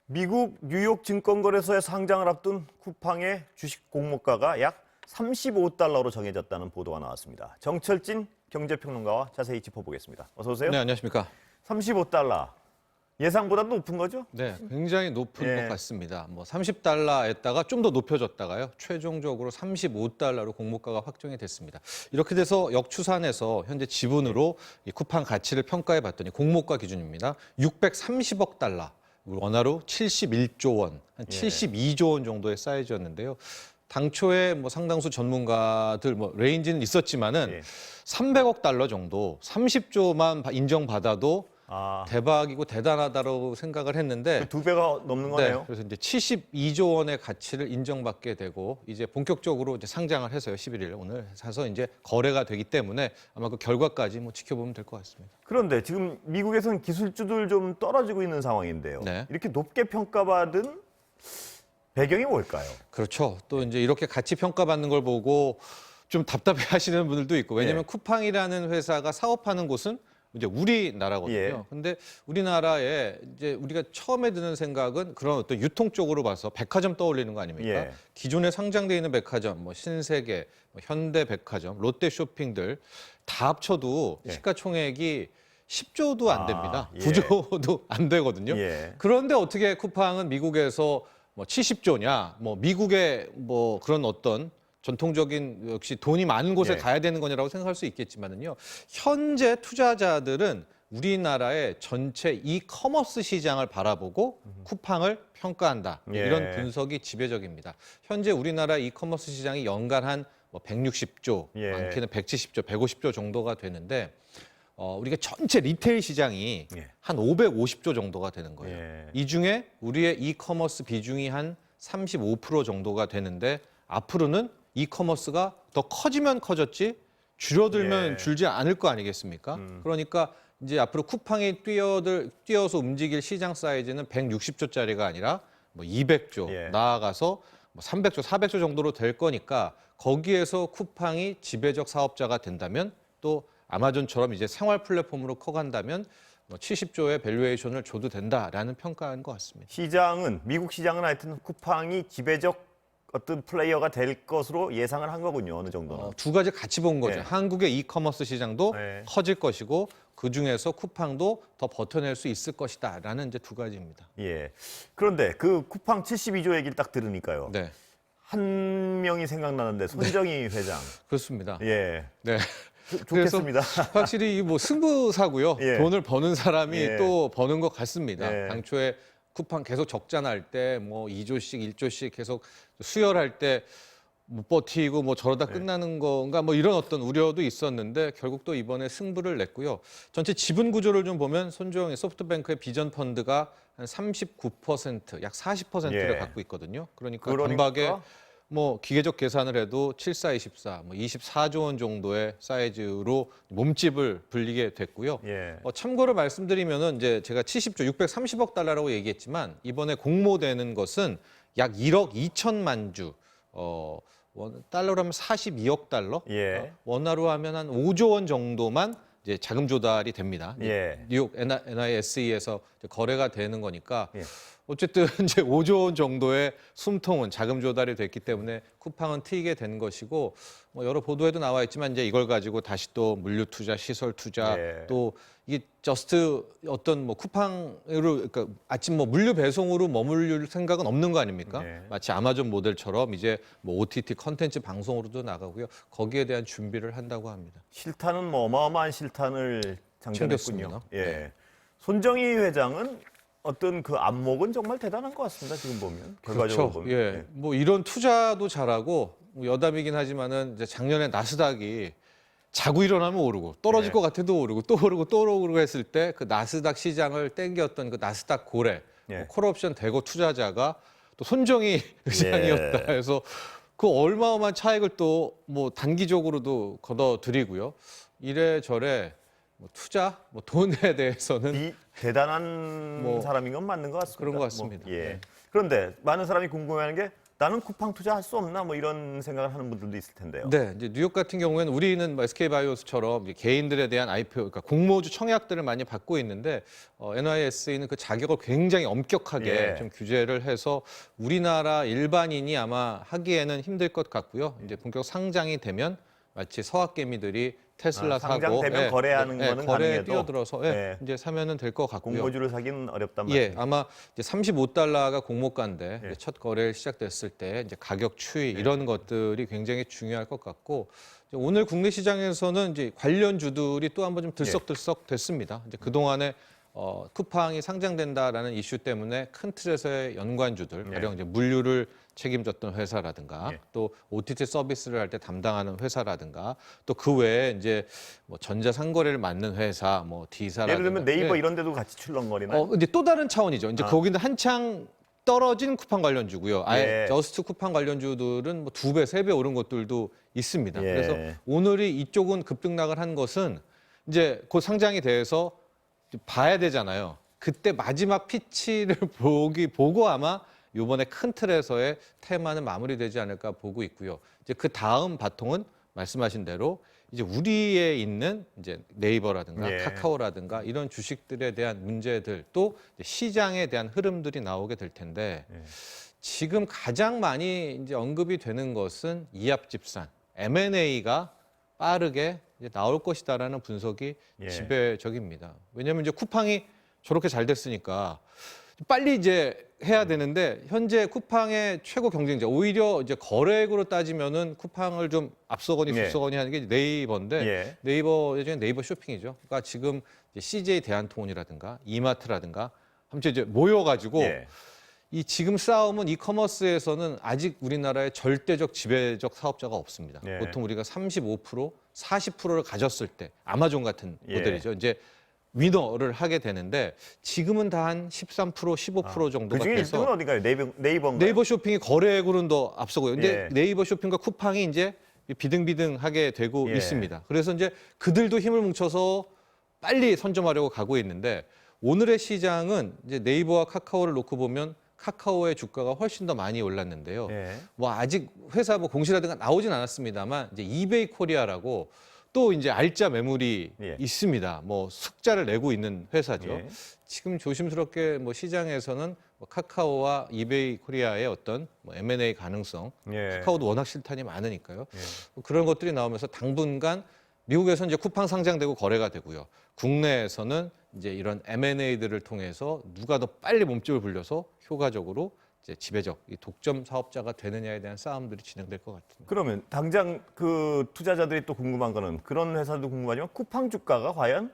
미국 뉴욕 증권거래소에 상장을 앞둔 쿠팡의 주식 공모가가 약 35달러로 정해졌다는 보도가 나왔습니다. 정철진 경제평론가와 자세히 짚어보겠습니다. 어서 오세요. 네, 안녕하십니까. 35달러. 예상보다 높은 거죠? 네, 굉장히 높은 예. 것 같습니다. 30달러에다가 좀 더 높여졌다가요. 최종적으로 35달러로 공모가가 확정이 됐습니다. 이렇게 돼서 역추산해서 현재 지분으로 이 쿠팡 가치를 평가해 봤더니 공모가 기준입니다. 630억 달러. 원화로 71조 원, 한 예. 72조 원 정도의 사이즈였는데요. 당초에 상당수 전문가들 레인지는 있었지만은 예. 300억 달러 정도, 30조만 인정받아도 대박이고 대단하다고 생각을 했는데 두 배가 넘는 거네요. 그래서 이제 72조 원의 가치를 인정받게 되고 이제 본격적으로 이제 상장을 해서요. 11일 오늘 사서 이제 거래가 되기 때문에 아마 그 결과까지 지켜보면 될 것 같습니다. 그런데 지금 미국에서는 기술주들 좀 떨어지고 있는 상황인데요. 네. 이렇게 높게 평가받은 배경이 뭘까요? 그렇죠. 또 이제 이렇게 가치 평가받는 걸 보고 좀 답답해 하시는 분들도 있고 왜냐면 쿠팡이라는 회사가 사업하는 곳은 이제 우리나라거든요. 예. 근데 우리나라에 이제 우리가 처음에 드는 생각은 그런 어떤 유통 쪽으로 봐서 백화점 떠올리는 거 아닙니까? 예. 기존에 상장돼 있는 백화점, 신세계, 현대백화점, 롯데쇼핑들 다 합쳐도 예. 시가총액이 10조도 안 됩니다. 예. 9조도 안 되거든요. 예. 그런데 어떻게 쿠팡은 미국에서 70조냐, 미국의 그런 어떤 전통적인 역시 돈이 많은 곳에 예. 가야 되는 거냐라고 생각할 수 있겠지만은요. 현재 투자자들은 우리나라의 전체 이커머스 시장을 바라보고 쿠팡을 평가한다. 예. 이런 분석이 지배적입니다. 현재 우리나라 이커머스 시장이 연간 한 160조, 예. 많게는 170조, 150조 정도가 되는데 우리가 전체 리테일 시장이 예. 한 550조 정도가 되는 거예요. 예. 이 중에 우리의 이커머스 비중이 한 35% 정도가 되는데 앞으로는 이커머스가 더 커지면 커졌지 줄어들면 예. 줄지 않을 거 아니겠습니까? 그러니까 이제 앞으로 쿠팡이 뛰어서 움직일 시장 사이즈는 160조짜리가 아니라 200조 예. 나아가서 300조, 400조 정도로 될 거니까 거기에서 쿠팡이 지배적 사업자가 된다면 또 아마존처럼 이제 생활 플랫폼으로 커간다면 70조의 밸류에이션을 줘도 된다라는 평가인 것 같습니다. 시장은 미국 시장은 하여튼 쿠팡이 지배적 어떤 플레이어가 될 것으로 예상을 한 거군요. 어느 정도는. 두 가지 같이 본 거죠. 네. 한국의 이커머스 시장도 네. 커질 것이고 그중에서 쿠팡도 더 버텨낼 수 있을 것이다라는 이제 두 가지입니다. 예. 그런데 그 쿠팡 72조 얘기를 딱 들으니까요. 네, 한 명이 생각나는데 손정희 회장. 그렇습니다. 예. 네. 그래서 좋겠습니다. 확실히 승부사고요. 예. 돈을 버는 사람이 예. 또 버는 것 같습니다. 예. 당초에 쿠팡 계속 적자 날 때 2조씩 1조씩 계속 수혈할 때 못 버티고 저러다 끝나는 건가 이런 어떤 우려도 있었는데 결국 또 이번에 승부를 냈고요. 전체 지분 구조를 좀 보면 손주영의 소프트뱅크의 비전 펀드가 한 39%, 약 40%를 예. 갖고 있거든요. 그러니까 그러니까 단박에 기계적 계산을 해도 7424, 24조 원 정도의 사이즈로 몸집을 불리게 됐고요. 예. 참고로 말씀드리면은 이제 제가 70조 630억 달러라고 얘기했지만 이번에 공모되는 것은 약 1억 2천만 주, 달러로 하면 42억 달러, 예. 원화로 하면 한 5조 원 정도만 이제 자금 조달이 됩니다. 예. 뉴욕 NISE에서 거래가 되는 거니까 예. 어쨌든 이제 5조 원 정도의 숨통은 자금 조달이 됐기 때문에 쿠팡은 트이게 된 것이고 여러 보도에도 나와 있지만 이제 이걸 가지고 다시 또 물류 투자, 시설 투자 예. 또 이게 저스트 어떤 쿠팡으로 그러니까 아침 물류 배송으로 머물릴 생각은 없는 거 아닙니까? 예. 마치 아마존 모델처럼 이제 OTT 컨텐츠 방송으로도 나가고요. 거기에 대한 준비를 한다고 합니다. 실탄은 어마어마한 실탄을 장전했군요. 챙겼습니다. 예. 네. 손정희 회장은 어떤 그 안목은 정말 대단한 것 같습니다. 지금 보면 결과적으로 그렇죠. 보면. 예. 이런 투자도 잘하고 여담이긴 하지만은 이제 작년에 나스닥이 자고 일어나면 오르고 떨어질 네. 것 같아도 오르고 또 오르고 또 오르고 했을 때 그 나스닥 시장을 땡겼던 그 나스닥 고래 예. 콜옵션 대거 투자자가 또 손정희 의장이었다 예. 해서 그 얼마어마한 차익을 또 단기적으로도 걷어들이고요. 이래저래 투자 돈에 대해서는 이 대단한 사람인 건 맞는 것 같습니다. 그런 것 같습니다. 예. 네. 그런데 많은 사람이 궁금해하는 게 나는 쿠팡 투자할 수 없나 뭐 이런 생각을 하는 분들도 있을 텐데요. 네, 이제 뉴욕 같은 경우에는 우리는 뭐 SK바이오스처럼 이제 개인들에 대한 IPO, 그러니까 공모주 청약들을 많이 받고 있는데 NYSE는 그 자격을 굉장히 엄격하게 예. 좀 규제를 해서 우리나라 일반인이 아마 하기에는 힘들 것 같고요. 이제 본격 상장이 되면 마치 서학개미들이 테슬라 사고 상장되면 거래하는 거는 거래에 가능해도 뛰어들어서 예. 이제 사면은 될 것 같고요. 공모주를 사기는 어렵단 예, 말이죠. 아마 이제 35달러가 공모가인데 예. 이제 첫 거래를 시작됐을 때 이제 가격 추이 이런 것들이 굉장히 중요할 것 같고 이제 오늘 국내 시장에서는 이제 관련주들이 또 한번 좀 들썩들썩 됐습니다. 이제 그 동안에 쿠팡이 상장된다라는 이슈 때문에 큰 틀에서의 연관주들, 가령 이제 물류를 책임졌던 회사라든가 또 OTT 서비스를 할 때 담당하는 회사라든가 또 그 외에 이제 뭐 전자상거래를 맡는 회사, 뭐 D사라든가 예를 들면 네이버 예. 이런 데도 같이 출렁거리나요? 이제 또 다른 차원이죠. 이제 거기는 한창 떨어진 쿠팡 관련주고요. 아예 예. 저스트 쿠팡 관련주들은 뭐 2배, 3배 오른 것들도 있습니다. 예. 그래서 오늘이 이쪽은 급등락을 한 것은 이제 곧 상장이 돼서 봐야 되잖아요. 그때 마지막 피치를 보고 아마 이번에 큰 틀에서의 테마는 마무리되지 않을까 보고 있고요. 이제 그 다음 바통은 말씀하신 대로 이제 우리에 있는 이제 네이버라든가 예. 카카오라든가 이런 주식들에 대한 문제들 또 시장에 대한 흐름들이 나오게 될 텐데 지금 가장 많이 이제 언급이 되는 것은 이합집산, M&A가 빠르게 이제 나올 것이다라는 분석이 예. 지배적입니다. 왜냐하면 이제 쿠팡이 저렇게 잘 됐으니까 빨리 이제 해야 되는데 현재 쿠팡의 최고 경쟁자 오히려 이제 거래액으로 따지면은 쿠팡을 좀 앞서거니 예. 뒤서거니 하는 게 네이버인데 예. 네이버 예전에 네이버 쇼핑이죠. 그러니까 지금 이제 CJ 대한통운이라든가 이마트라든가 아무튼 이제 모여가지고 예. 이 지금 싸움은 이커머스에서는 아직 우리나라에 절대적 지배적 사업자가 없습니다. 예. 보통 우리가 35%, 40%를 가졌을 때 아마존 같은 예. 모델이죠. 이제 위너를 하게 되는데 지금은 다 한 13%, 15% 정도가 그중에 돼서 1등은 어딘가요? 네이버인가요? 네이버 쇼핑이 거래액으로는 더 앞서고요. 근데 예. 네이버 쇼핑과 쿠팡이 이제 비등비등하게 되고 예. 있습니다. 그래서 이제 그들도 힘을 뭉쳐서 빨리 선점하려고 가고 있는데 오늘의 시장은 이제 네이버와 카카오를 놓고 보면 카카오의 주가가 훨씬 더 많이 올랐는데요. 예. 뭐 아직 회사 뭐 공시라든가 나오진 않았습니다만 이제 이베이 코리아라고 또 이제 알짜 매물이 예. 있습니다. 뭐 흑자를 내고 있는 회사죠. 예. 지금 조심스럽게 뭐 시장에서는 뭐 카카오와 이베이 코리아의 어떤 뭐 M&A 가능성, 예. 카카오도 워낙 실탄이 많으니까요. 예. 뭐 그런 것들이 나오면서 당분간 미국에서 이제 쿠팡 상장되고 거래가 되고요. 국내에서는 이제 이런 M&A들을 통해서 누가 더 빨리 몸집을 불려서 효과적으로 이제 지배적 이 독점 사업자가 되느냐에 대한 싸움들이 진행될 것 같습니다. 그러면 당장 그 투자자들이 또 궁금한 거는 그런 회사도 궁금하지만 쿠팡 주가가 과연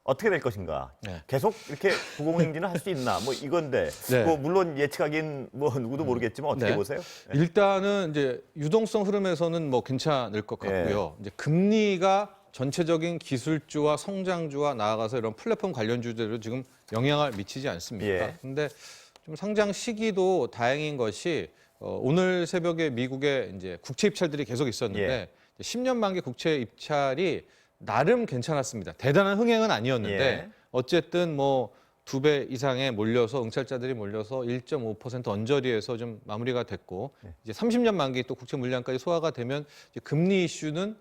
어떻게 될 것인가? 네. 계속 이렇게 부공행진을 할 수 있나? 뭐 이건데 네. 뭐 물론 예측하긴 뭐 누구도 모르겠지만 어떻게 네. 보세요? 일단은 이제 유동성 흐름에서는 뭐 괜찮을 것 같고요. 이제 금리가 전체적인 기술주와 성장주와 나아가서 이런 플랫폼 관련주들로 지금 영향을 미치지 않습니까? 예. 근데 좀 상장 시기도 다행인 것이 오늘 새벽에 미국에 이제 국채 입찰들이 계속 있었는데 예. 10년 만기 국채 입찰이 나름 괜찮았습니다. 대단한 흥행은 아니었는데 예. 어쨌든 뭐 2배 이상에 몰려서 응찰자들이 몰려서 1.5% 언저리에서 좀 마무리가 됐고 이제 30년 만기 또 국채 물량까지 소화가 되면 이제 금리 이슈는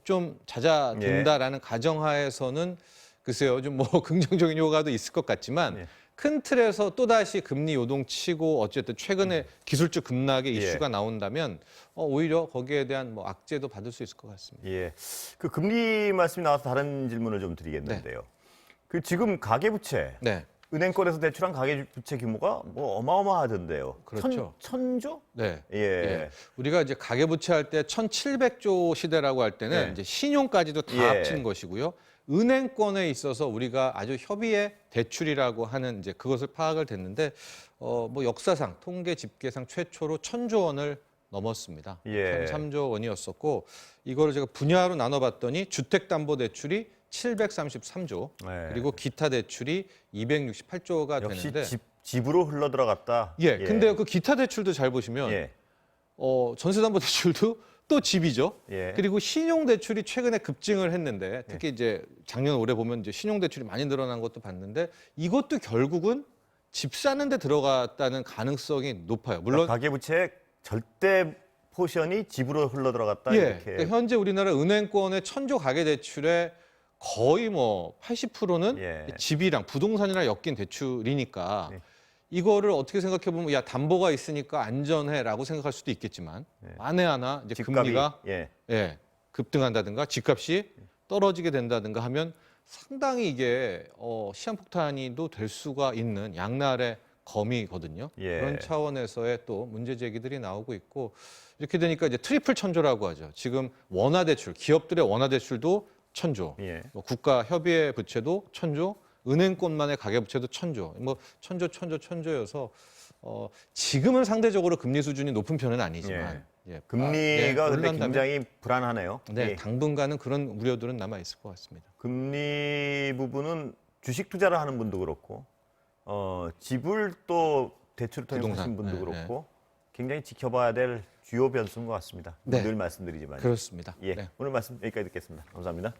좀 잦아든다라는 가정하에서는 글쎄요 좀 뭐 긍정적인 효과도 있을 것 같지만 예. 큰 틀에서 또다시 금리 요동치고 어쨌든 최근에 기술주 급락의 예. 이슈가 나온다면 오히려 거기에 대한 뭐 악재도 받을 수 있을 것 같습니다. 예. 그 금리 말씀이 나와서 다른 질문을 좀 드리겠는데요. 그 지금 가계부채 네. 은행권에서 대출한 가계부채 규모가 뭐 어마어마하던데요. 그렇죠. 천조? 네. 예. 예. 우리가 이제 가계부채 할 때 1,700조 시대라고 할 때는 네. 이제 신용까지도 다 예. 합친 것이고요. 은행권에 있어서 우리가 아주 협의의 대출이라고 하는 이제 그것을 파악을 됐는데 뭐 역사상 통계 집계상 최초로 1,000조 원을 넘었습니다. 예. 1,003조 원이었었고 이거를 제가 분야로 나눠봤더니 주택담보대출이 733조 네. 그리고 기타 대출이 268조가 역시 되는데 집으로 흘러 들어갔다. 예, 근데 그 기타 대출도 잘 보시면 예. 전세담보대출도 또 집이죠. 예. 그리고 신용대출이 최근에 급증을 했는데 특히 이제 작년 올해 보면 이제 신용대출이 많이 늘어난 것도 봤는데 이것도 결국은 집 사는 데 들어갔다는 가능성이 높아요. 물론 가계부채 절대 포션이 집으로 흘러 들어갔다 예, 이렇게. 그러니까 현재 우리나라 은행권의 천조 가계 대출의 거의 뭐 80%는 예. 집이랑 부동산이랑 엮인 대출이니까 네. 이거를 어떻게 생각해 보면 야 담보가 있으니까 안전해라고 생각할 수도 있겠지만 만에 하나 이제 집값이, 금리가 예. 급등한다든가 집값이 떨어지게 된다든가 하면 상당히 이게 시한폭탄이도 될 수가 있는 양날의 검이거든요. 예. 그런 차원에서의 또 문제 제기들이 나오고 있고 이렇게 되니까 이제 트리플 천조라고 하죠. 지금 원화 대출, 기업들의 원화 대출도 천조, 예. 뭐 국가 협의회 부채도 천조, 은행권만의 가계 부채도 천조, 뭐 천조여서 지금은 상대적으로 금리 수준이 높은 편은 아니지만 금리가 근데 올라간다면 굉장히 불안하네요. 네, 예. 당분간은 그런 우려들은 남아 있을 것 같습니다. 금리 부분은 주식 투자를 하는 분도 그렇고 집을 또 대출을 통해 부동산, 사신 분도 네, 그렇고 굉장히 지켜봐야 될 주요 변수인 것 같습니다. 네. 늘 말씀드리지만. 그렇습니다. 예. 네. 오늘 말씀 여기까지 듣겠습니다. 감사합니다.